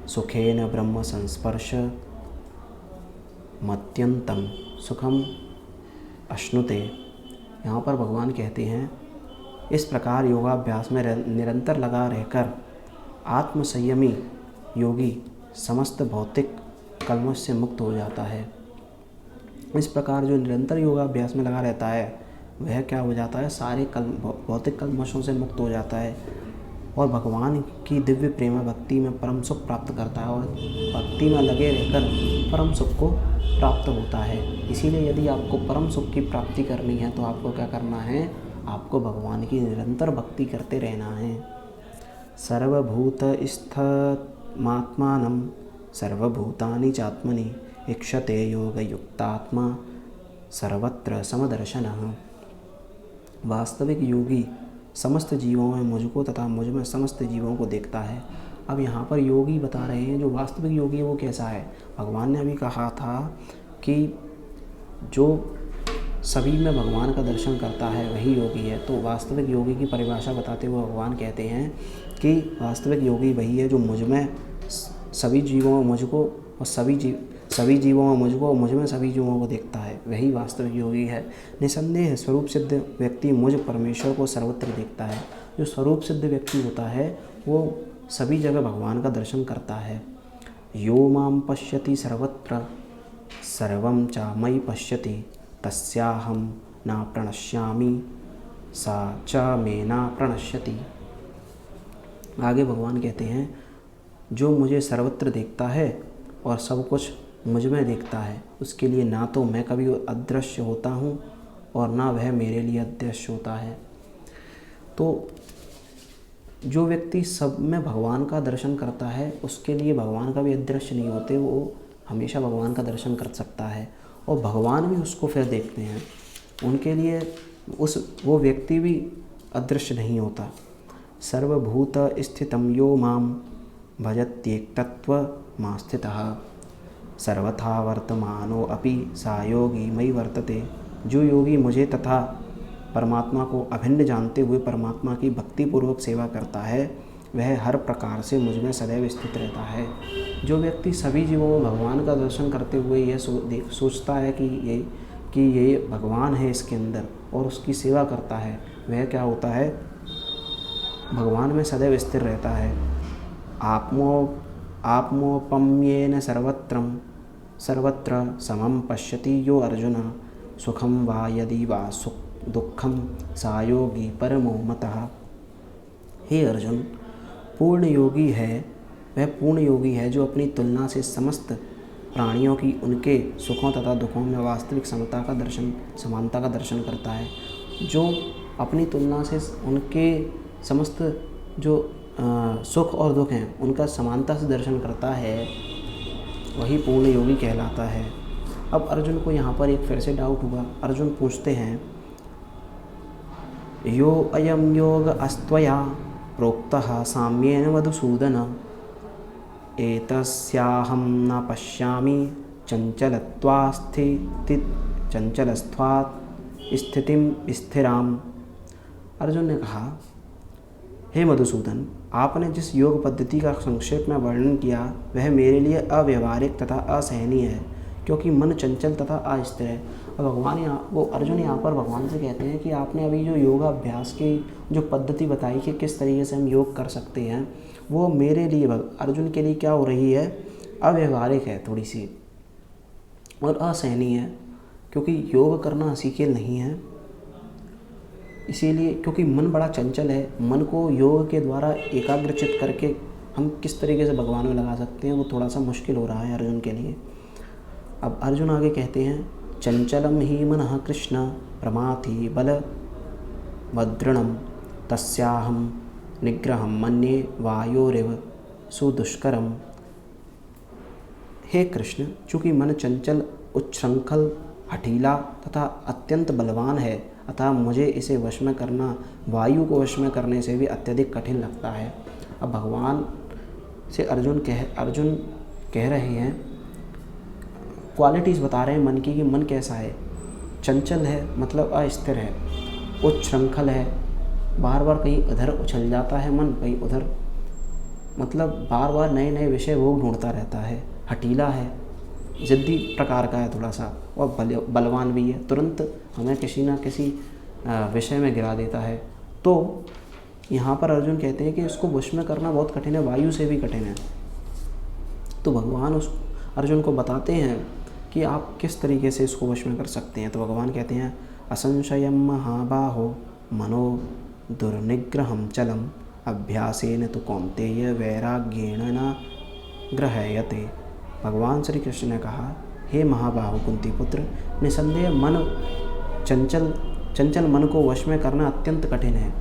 सुखेन ब्रह्म संस्पर्श मत्यंतम सुखम अश्नुते। यहाँ पर भगवान कहते हैं इस प्रकार योगाभ्यास में निरंतर लगा रहकर आत्मसंयमी योगी समस्त भौतिक कल्मश से मुक्त हो जाता है। इस प्रकार जो निरंतर योगाभ्यास में लगा रहता है वह क्या हो जाता है, सारे भौतिक कल्मशों से मुक्त हो जाता है और भगवान की दिव्य प्रेम भक्ति में परम सुख प्राप्त करता है और भक्ति में लगे रहकर परम सुख को प्राप्त होता है। इसीलिए यदि आपको परम सुख की प्राप्ति करनी है तो आपको क्या करना है, आपको भगवान की निरंतर भक्ति करते रहना है। सर्वभूतस्थमात्मानं सर्वभूतानि चात्मनि इक्षते योगयुक्तात्मा सर्वत्र समदर्शनः। वास्तविक योगी समस्त जीवों में मुझको तथा मुझ में समस्त जीवों को देखता है। अब यहाँ पर योगी बता रहे हैं जो वास्तविक योगी है वो कैसा है। भगवान ने अभी कहा था कि जो सभी में भगवान का दर्शन करता है वही योगी है। तो वास्तविक योगी की परिभाषा बताते हुए भगवान कहते हैं कि वास्तविक योगी वही है जो मुझ में सभी जीवों में मुझको और सभी जीवों में मुझको और मुझ में सभी जीवों को देखता है, वही वास्तविक योगी है। निसंदेह स्वरूप सिद्ध व्यक्ति मुझ परमेश्वर को सर्वत्र देखता है। जो स्वरूप सिद्ध व्यक्ति होता है वो सभी जगह भगवान का दर्शन करता है। यो मां पश्यति सर्वत्र सर्वं च मयि पश्यति तस्याहं न प्रणश्यामि सा च मे न प्रणश्यति। आगे भगवान कहते हैं जो मुझे सर्वत्र देखता है और सब कुछ मुझ में देखता है उसके लिए ना तो मैं कभी अदृश्य होता हूँ और ना वह मेरे लिए अदृश्य होता है। तो जो व्यक्ति सब में भगवान का दर्शन करता है उसके लिए भगवान कभी अदृश्य नहीं होते, वो हमेशा भगवान का दर्शन कर सकता है और भगवान भी उसको फिर देखते हैं। उनके लिए वो व्यक्ति भी अदृश्य नहीं होता। सर्वभूत स्थितं यो मां भजत्येकतत्व मा स्थितः सर्वथा वर्तमानो अपि सा योगी मयि वर्तते। जो योगी मुझे तथा परमात्मा को अभिन्न जानते हुए परमात्मा की भक्तिपूर्वक सेवा करता है, वह हर प्रकार से मुझ में सदैव स्थित रहता है। जो व्यक्ति सभी जीवों में भगवान का दर्शन करते हुए यह सोचता है कि ये भगवान है इसके अंदर और उसकी सेवा करता है, वह क्या होता है, भगवान में सदैव स्थिर रहता है। आत्मोपम्येन सर्वत्र समम पश्यति यो अर्जुन, सुखम वा यदि वा दुखम सा योगी परमो मतः। हे अर्जुन, पूर्ण योगी है वह पूर्ण योगी है जो अपनी तुलना से समस्त प्राणियों की उनके सुखों तथा दुखों में वास्तविक समानता का दर्शन करता है। जो अपनी तुलना से उनके समस्त जो सुख और दुख हैं उनका समानता से दर्शन करता है, वही पूर्ण योगी कहलाता है। अब अर्जुन को यहाँ पर एक फिर से डाउट हुआ। अर्जुन पूछते हैं, यो अयम योग अस्त्वया प्रोक्तः साम्येन मधुसूदन, एतस्याहं न पश्यामि चंचलत्वात् स्थितिम स्थिराम। अर्जुन ने कहा, हे मधुसूदन, आपने जिस योग पद्धति का संक्षेप में वर्णन किया वह मेरे लिए अव्यवहारिक तथा असहनीय है, क्योंकि मन चंचल तथा अस्थिर है। और अर्जुन यहाँ पर भगवान से कहते हैं कि आपने अभी जो योगाभ्यास की जो पद्धति बताई कि किस तरीके से हम योग कर सकते हैं, वो मेरे लिए अर्जुन के लिए क्या हो रही है, अव्यवहारिक है थोड़ी सी और असहनीय है, क्योंकि योग करना हंसी खेल नहीं है। इसीलिए क्योंकि मन बड़ा चंचल है, मन को योग के द्वारा एकाग्रचित करके हम किस तरीके से भगवान में लगा सकते हैं, वो थोड़ा सा मुश्किल हो रहा है अर्जुन के लिए। अब अर्जुन आगे कहते हैं, चंचलम ही मनः कृष्ण प्रमाथि बल वद्रणम तस्याहम निग्रहम मन्ये वायोरिव सुदुष्करम। हे कृष्ण, चूँकि मन चंचल, उच्छृंखल, हठीला तथा अत्यंत बलवान है, अतः मुझे इसे वश में करना वायु को वश में करने से भी अत्यधिक कठिन लगता है। अब भगवान से अर्जुन कह रहे हैं, क्वालिटीज़ बता रहे हैं मन की कि मन कैसा है, चंचल है मतलब अस्थिर है, उच्छृंखल है, बार बार कहीं इधर उछल जाता है मन, कहीं उधर, मतलब बार बार नए नए विषय वो ढूंढता रहता है, हठीला है, ज़िद्दी प्रकार का है थोड़ा सा, और बलवान भी है, तुरंत हमें किसी ना किसी विषय में गिरा देता है। तो यहाँ पर अर्जुन कहते हैं कि इसको वश में करना बहुत कठिन है, वायु से भी कठिन है। तो भगवान अर्जुन को बताते हैं कि आप किस तरीके से इसको वश में कर सकते हैं। तो भगवान कहते हैं, असंशयम महाबाहो मनो दुर्निग्रहम चलम अभ्यासेन तो कौन्तेय वैराग्येण न ग्रह्यते। भगवान श्री कृष्ण ने कहा, हे महाबाहु कुंती पुत्र, निसंदेह चंचल मन को वश में करना अत्यंत कठिन है,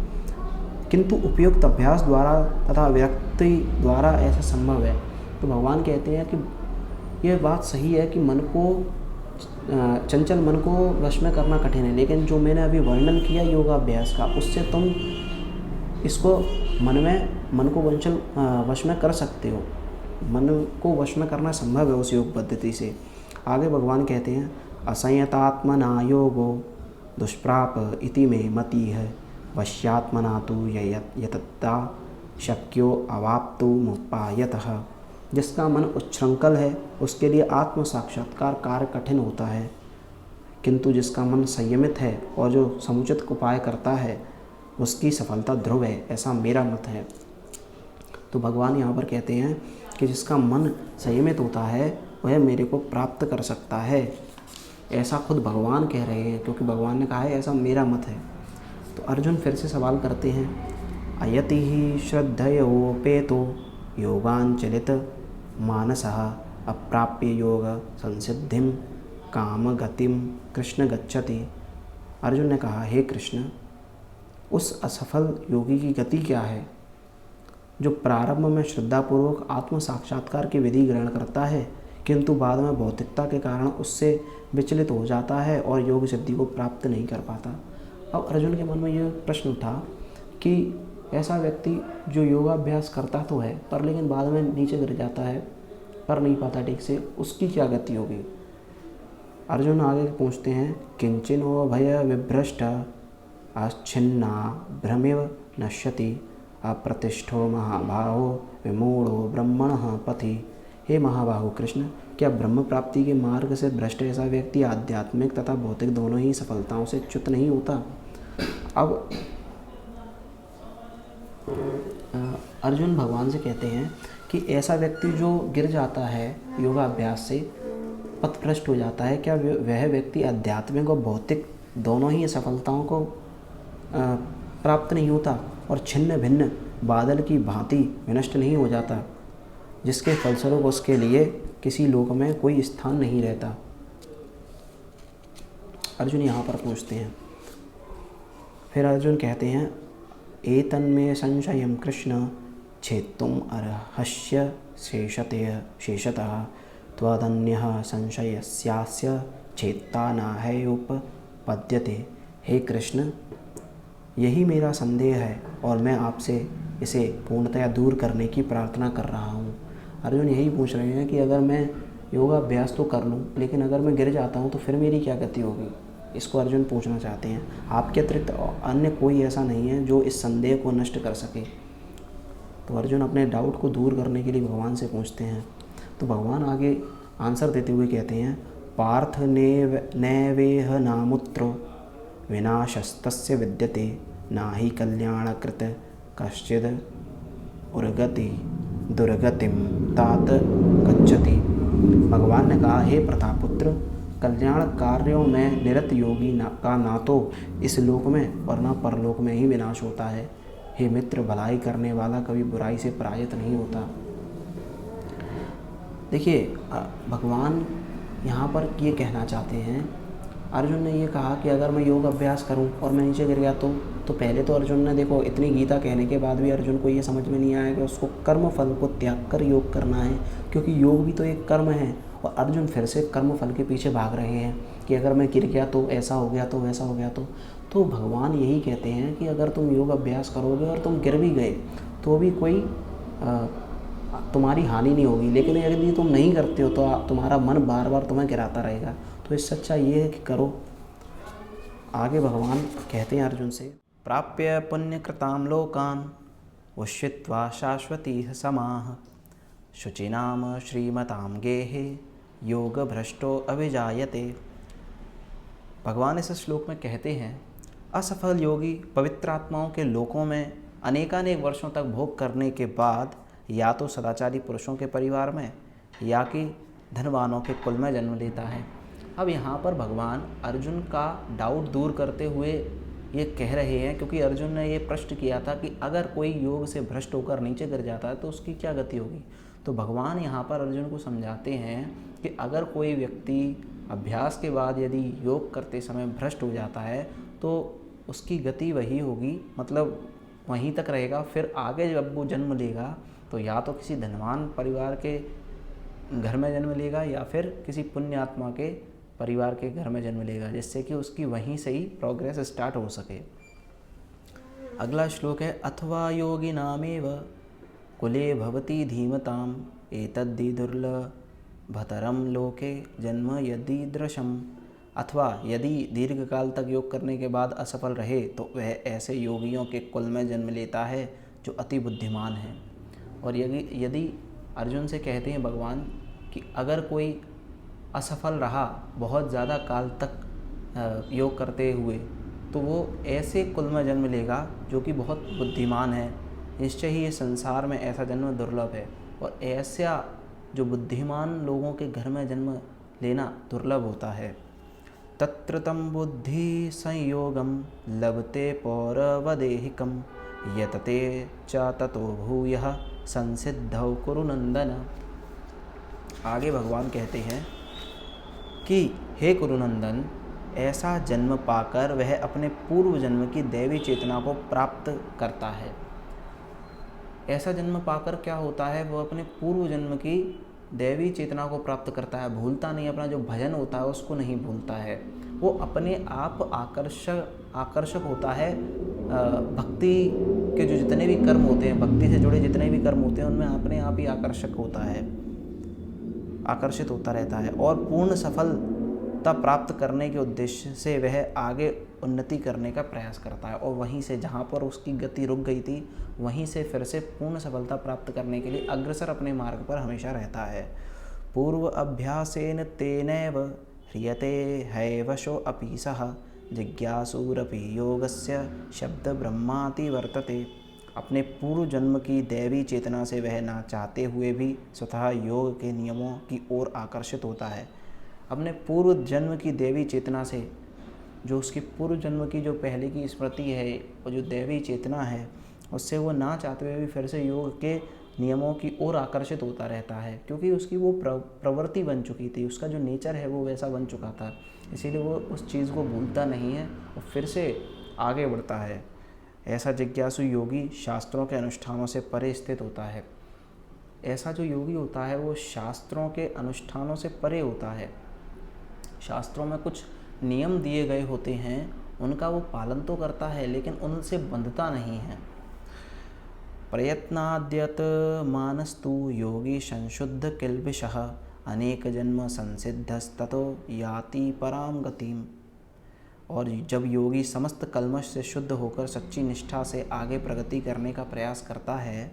किंतु उपयुक्त अभ्यास द्वारा तथा व्यक्ति द्वारा ऐसा संभव है। तो भगवान कहते हैं कि यह बात सही है कि चंचल मन को वश में करना कठिन है, लेकिन जो मैंने अभी वर्णन किया योगाभ्यास का, उससे तुम इसको मन को वश में कर सकते हो। मन को वश में करना संभव है उस योग पद्धति से। आगे भगवान कहते हैं, असंयतात्मना योगो दुष्प्राप इति मे मति है, वश्यात्मना तु यतता शक्यो अवाप्तुमुपायतः। जिसका मन उच्छृंखल है उसके लिए आत्म साक्षात्कार कार्य कठिन होता है, किंतु जिसका मन संयमित है और जो समुचित उपाय करता है उसकी सफलता ध्रुव है, ऐसा मेरा मत है। तो भगवान यहाँ पर कहते हैं कि जिसका मन संयमित होता है वह मेरे को प्राप्त कर सकता है, ऐसा खुद भगवान कह रहे हैं, क्योंकि भगवान ने कहा है ऐसा मेरा मत है। तो अर्जुन फिर से सवाल करते हैं, अयति ही श्रद्धयोपेतो योगांचलित मानसः अप्राप्य योग संसिद्धिम काम गतिम कृष्ण गच्छति। अर्जुन ने कहा, हे कृष्ण, उस असफल योगी की गति क्या है जो प्रारंभ में श्रद्धापूर्वक आत्म साक्षात्कार की विधि ग्रहण करता है, किंतु बाद में भौतिकता के कारण उससे विचलित हो जाता है और योग सिद्धि को प्राप्त नहीं कर पाता। अब अर्जुन के मन में यह प्रश्न उठा कि ऐसा व्यक्ति जो योगाभ्यास करता तो है पर लेकिन बाद में नीचे गिर जाता है, कर नहीं पाता ठीक से, उसकी क्या गति होगी। अर्जुन आगे पूछते हैं, किंचिनो भय विभ्रष्ट आच्छिन्ना भ्रमेव नश्यति अप्रतिष्ठो महाबाहो विमूढ़ो ब्रह्मणः पथि। हे महाबाहु कृष्ण, क्या ब्रह्म प्राप्ति के मार्ग से भ्रष्ट ऐसा व्यक्ति आध्यात्मिक तथा भौतिक दोनों ही सफलताओं से च्युत नहीं होता। अब अर्जुन भगवान से कहते हैं कि ऐसा व्यक्ति जो गिर जाता है योगाभ्यास से, पथभ्रष्ट हो जाता है, क्या वह व्यक्ति आध्यात्मिक और भौतिक दोनों ही सफलताओं को प्राप्त नहीं होता और छिन्न भिन्न बादल की भांति विनष्ट नहीं हो जाता, जिसके फलस्वरूप उसके लिए किसी लोक में कोई स्थान नहीं रहता। अर्जुन यहाँ पर पूछते हैं। फिर अर्जुन कहते हैं, एतन्मे संशयं कृष्ण छेत्तुम अर्हस्य शेषतः त्वदन्यः संशयस्यास्य छेत्ता नाहयोपपद्यते। हे कृष्ण, यही मेरा संदेह है और मैं आपसे इसे पूर्णतया दूर करने की प्रार्थना कर रहा हूँ। अर्जुन यही पूछ रहे हैं कि अगर मैं योगाभ्यास तो कर लूँ, लेकिन अगर मैं गिर जाता हूँ तो फिर मेरी क्या गति होगी। इसको अर्जुन पूछना चाहते हैं। आपके अतिरिक्त अन्य कोई ऐसा नहीं है जो इस संदेह को नष्ट कर सके। तो अर्जुन अपने डाउट को दूर करने के लिए भगवान से पूछते हैं। तो भगवान आगे आंसर देते हुए कहते हैं, पार्थ नैवेह नामुत्रो विनाशस्तस्य विद्यते नाहि कल्याणकृत कश्चिद उर्गति दुर्गतिम तात गच्छति। भगवान ने कहा, हे प्रतापपुत्र, कल्याण कार्यों में निरत योगी का ना तो इस लोक में और ना परलोक में ही विनाश होता है। हे मित्र, भलाई करने वाला कभी बुराई से पराजित नहीं होता। देखिए, भगवान यहाँ पर ये कहना चाहते हैं, अर्जुन ने ये कहा कि अगर मैं योग अभ्यास करूं और मैं नीचे गिर गया तो पहले तो अर्जुन ने, देखो, इतनी गीता कहने के बाद भी अर्जुन को ये समझ में नहीं आया कि उसको कर्म फल को त्याग कर योग करना है, क्योंकि योग भी तो एक कर्म है। और अर्जुन फिर से कर्म फल के पीछे भाग रहे हैं कि अगर मैं गिर गया तो ऐसा हो गया, तो वैसा हो गया। तो भगवान यही कहते हैं कि अगर तुम योग अभ्यास करोगे और तुम गिर भी गए तो भी कोई तुम्हारी हानि नहीं होगी, लेकिन यदि तुम नहीं करते हो तो तुम्हारा मन बार बार तुम्हें गिराता रहेगा। तो इससे अच्छा ये है कि करो। आगे भगवान कहते हैं अर्जुन से, प्राप्य पुण्यकृतां लोकान् उषित्वा शाश्वती समाः शुचिनाम श्रीमतां गेहे योग भ्रष्टो अभिजायते। भगवान इस श्लोक में कहते हैं, असफल योगी पवित्र आत्माओं के लोकों में अनेकानेक वर्षों तक भोग करने के बाद या तो सदाचारी पुरुषों के परिवार में या कि धनवानों के कुल में जन्म लेता है। अब यहाँ पर भगवान अर्जुन का डाउट दूर करते हुए ये कह रहे हैं, क्योंकि अर्जुन ने ये प्रश्न किया था कि अगर कोई योग से भ्रष्ट होकर नीचे गिर जाता है तो उसकी क्या गति होगी। तो भगवान यहाँ पर अर्जुन को समझाते हैं कि अगर कोई व्यक्ति अभ्यास के बाद यदि योग करते समय भ्रष्ट हो जाता है तो उसकी गति वही होगी, मतलब वहीं तक रहेगा। फिर आगे जब वो जन्म लेगा तो या तो किसी धनवान परिवार के घर में जन्म लेगा या फिर किसी पुण्य आत्मा के परिवार के घर में जन्म लेगा, जिससे कि उसकी वहीं से ही प्रोग्रेस स्टार्ट हो सके। अगला श्लोक है, अथवा योगी नामेव कुले भवति धीमताम एतद्धि दुर्लभतरम लोके जन्म यदीदृशम। अथवा यदि दीर्घकाल तक योग करने के बाद असफल रहे तो वह ऐसे योगियों के कुल में जन्म लेता है जो अति बुद्धिमान है। और यदि अर्जुन से कहते हैं भगवान कि अगर कोई असफल रहा बहुत ज़्यादा काल तक योग करते हुए तो वो ऐसे कुल में जन्म लेगा जो कि बहुत बुद्धिमान है। निश्चय ही इस संसार में ऐसा जन्म दुर्लभ है और ऐसा जो बुद्धिमान लोगों के घर में जन्म लेना दुर्लभ होता है। तत्र तं बुद्धि संयोगम लभते पौरवदेहिकम यतते च ततो भूयः संसिद्धौ कुरु नंदन। आगे भगवान कहते हैं कि हे कुरुनंदन, ऐसा जन्म पाकर वह अपने पूर्व जन्म की दैवी चेतना को प्राप्त करता है। ऐसा जन्म पाकर क्या होता है, वो अपने पूर्व जन्म की दैवी चेतना को प्राप्त करता है, भूलता नहीं, अपना जो भजन होता है उसको नहीं भूलता है। वो अपने आप आकर्षक होता है। भक्ति के जो जितने भी कर्म होते हैं, भक्ति से जुड़े जितने भी कर्म होते हैं, उनमें अपने आप ही आकर्षक होता है। आकर्षित होता रहता है और पूर्ण सफलता प्राप्त करने के उद्देश्य से वह आगे उन्नति करने का प्रयास करता है और वहीं से जहाँ पर उसकी गति रुक गई थी वहीं से फिर से पूर्ण सफलता प्राप्त करने के लिए अग्रसर अपने मार्ग पर हमेशा रहता है। पूर्व अभ्यासेन तेनैव ह्रियते हैवशो अपि सः जिज्ञासुरपि योगस्य शब्द ब्रह्माति वर्तते। अपने पूर्व जन्म की दैवी चेतना से वह ना चाहते हुए भी स्वतः योग के नियमों की ओर आकर्षित होता है। अपने पूर्व जन्म की दैवी चेतना से, जो उसकी पूर्व जन्म की जो पहले की स्मृति है और जो दैवी चेतना है, उससे वो ना चाहते हुए भी फिर से योग के नियमों की ओर आकर्षित होता रहता है, क्योंकि उसकी वो प्रवृत्ति बन चुकी थी, उसका जो नेचर है वो वैसा बन चुका था। इसीलिए वो उस चीज़ को भूलता नहीं है और फिर से आगे बढ़ता है। ऐसा जिज्ञासु योगी शास्त्रों के अनुष्ठानों से परे स्थित होता है। ऐसा जो योगी होता है वो शास्त्रों के अनुष्ठानों से परे होता है। शास्त्रों में कुछ नियम दिए गए होते हैं, उनका वो पालन तो करता है लेकिन उनसे बंधता नहीं है। प्रयत्नाद्यत मानस्तु योगी संशुद्ध किल्बिषः अनेक जन्म संसिद्धस्ततो याति पराम गतिम। और जब योगी समस्त कल्मश से शुद्ध होकर सच्ची निष्ठा से आगे प्रगति करने का प्रयास करता है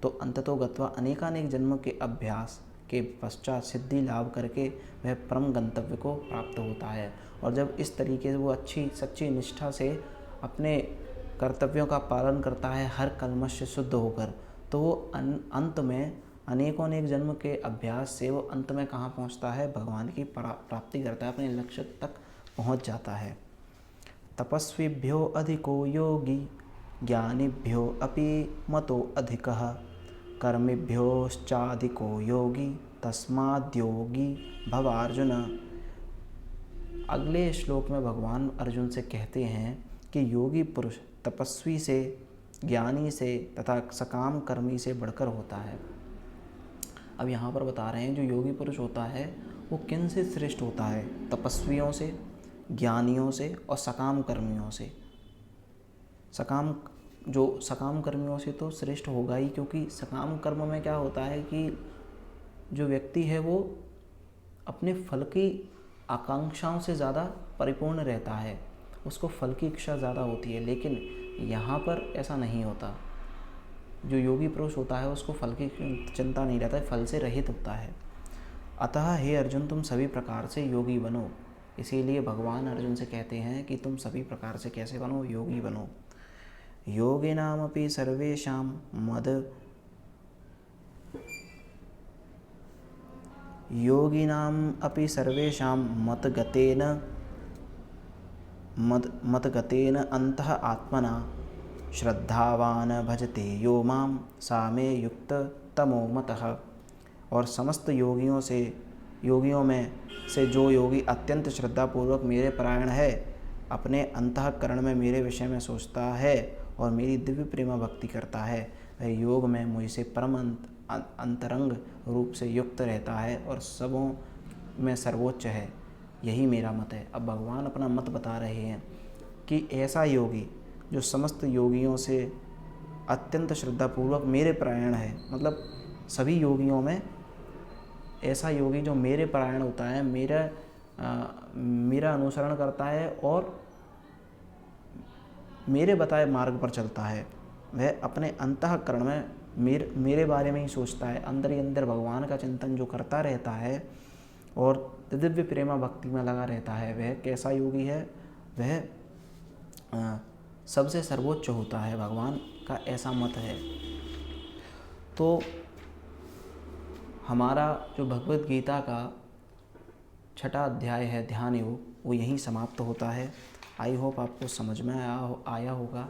तो अंततो गत्वा अनेकानेक जन्म के अभ्यास के पश्चात सिद्धि लाभ करके वह परम गंतव्य को प्राप्त होता है। और जब इस तरीके से वो अच्छी सच्ची निष्ठा से अपने कर्तव्यों का पालन करता है हर कल्मश से शुद्ध होकर, तो वो अंत में अनेकों अनेक जन्म के अभ्यास से वो अंत में कहाँ पहुँचता है, भगवान की प्राप्ति करता है, अपने लक्ष्य तक पहुँच जाता है। तपस्विभ्यो अधिको योगी ज्ञानिभ्यो अपि मतो अधिकः कर्मिभ्योश्चाधिको योगी तस्माद्योगी भवार्जुन। अगले श्लोक में भगवान अर्जुन से कहते हैं कि योगी पुरुष तपस्वी से, ज्ञानी से तथा सकाम कर्मी से बढ़कर होता है। अब यहाँ पर बता रहे हैं जो योगी पुरुष होता है वो किन से श्रेष्ठ होता है, तपस्वियों से, ज्ञानियों से और सकाम कर्मियों से। सकाम कर्मियों से तो श्रेष्ठ होगा ही, क्योंकि सकाम कर्म में क्या होता है कि जो व्यक्ति है वो अपने फल की आकांक्षाओं से ज़्यादा परिपूर्ण रहता है, उसको फल की इच्छा ज़्यादा होती है। लेकिन यहाँ पर ऐसा नहीं होता। जो योगी पुरुष होता है उसको फल की चिंता नहीं रहता है, फल से रहित होता है। अतः हे अर्जुन, तुम सभी प्रकार से योगी बनो। इसीलिए भगवान अर्जुन से कहते हैं कि तुम सभी प्रकार से कैसे बनो, योगी बनो। योगिनामपि सर्वेषां मतगतेन अंतः आत्मना श्रद्धावान भजते यो मां सा मे युक्त तमो मतः। और समस्त योगियों में से जो योगी अत्यंत श्रद्धापूर्वक मेरे परायण है, अपने अंतःकरण में मेरे विषय में सोचता है और मेरी दिव्य प्रेमा भक्ति करता है, वह योग में मुझसे परम अंतरंग रूप से युक्त रहता है और सबों में सर्वोच्च है। यही मेरा मत है। अब भगवान अपना मत बता रहे हैं कि ऐसा योगी जो समस्त योगियों से अत्यंत श्रद्धापूर्वक मेरे परायण है, मतलब सभी योगियों में ऐसा योगी जो मेरे परायण होता है, मेरा अनुसरण करता है और मेरे बताए मार्ग पर चलता है, वह अपने अंतःकरण में मेरे बारे में ही सोचता है, अंदर ही अंदर भगवान का चिंतन जो करता रहता है और दिव्य प्रेमा भक्ति में लगा रहता है, वह कैसा योगी है, वह सबसे सर्वोच्च होता है। भगवान का ऐसा मत है। तो हमारा जो भगवद गीता का 6वां अध्याय है ध्यान योग, वो यहीं समाप्त होता है। आई होप आपको समझ में आया होगा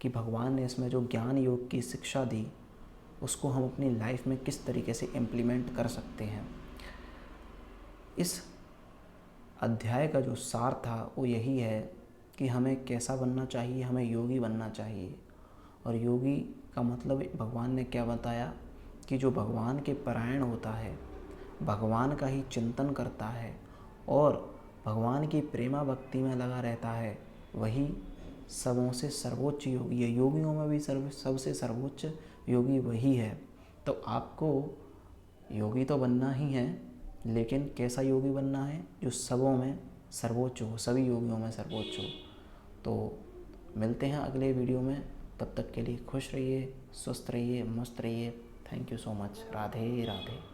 कि भगवान ने इसमें जो ज्ञान योग की शिक्षा दी उसको हम अपनी लाइफ में किस तरीके से इम्प्लीमेंट कर सकते हैं। इस अध्याय का जो सार था वो यही है कि हमें कैसा बनना चाहिए, हमें योगी बनना चाहिए। और योगी का मतलब भगवान ने क्या बताया कि जो भगवान के परायण होता है, भगवान का ही चिंतन करता है और भगवान की प्रेमा भक्ति में लगा रहता है, वही सबों से सर्वोच्च योगी है। योगियों में भी सबसे सर्वोच्च योगी वही है। तो आपको योगी तो बनना ही है, लेकिन कैसा योगी बनना है, जो सबों में सर्वोच्च हो, सभी योगियों में सर्वोच्च हो। तो मिलते हैं अगले वीडियो में, तब तक के लिए खुश रहिए, स्वस्थ रहिए, मस्त रहिए। Thank you so much. Radhe Radhe.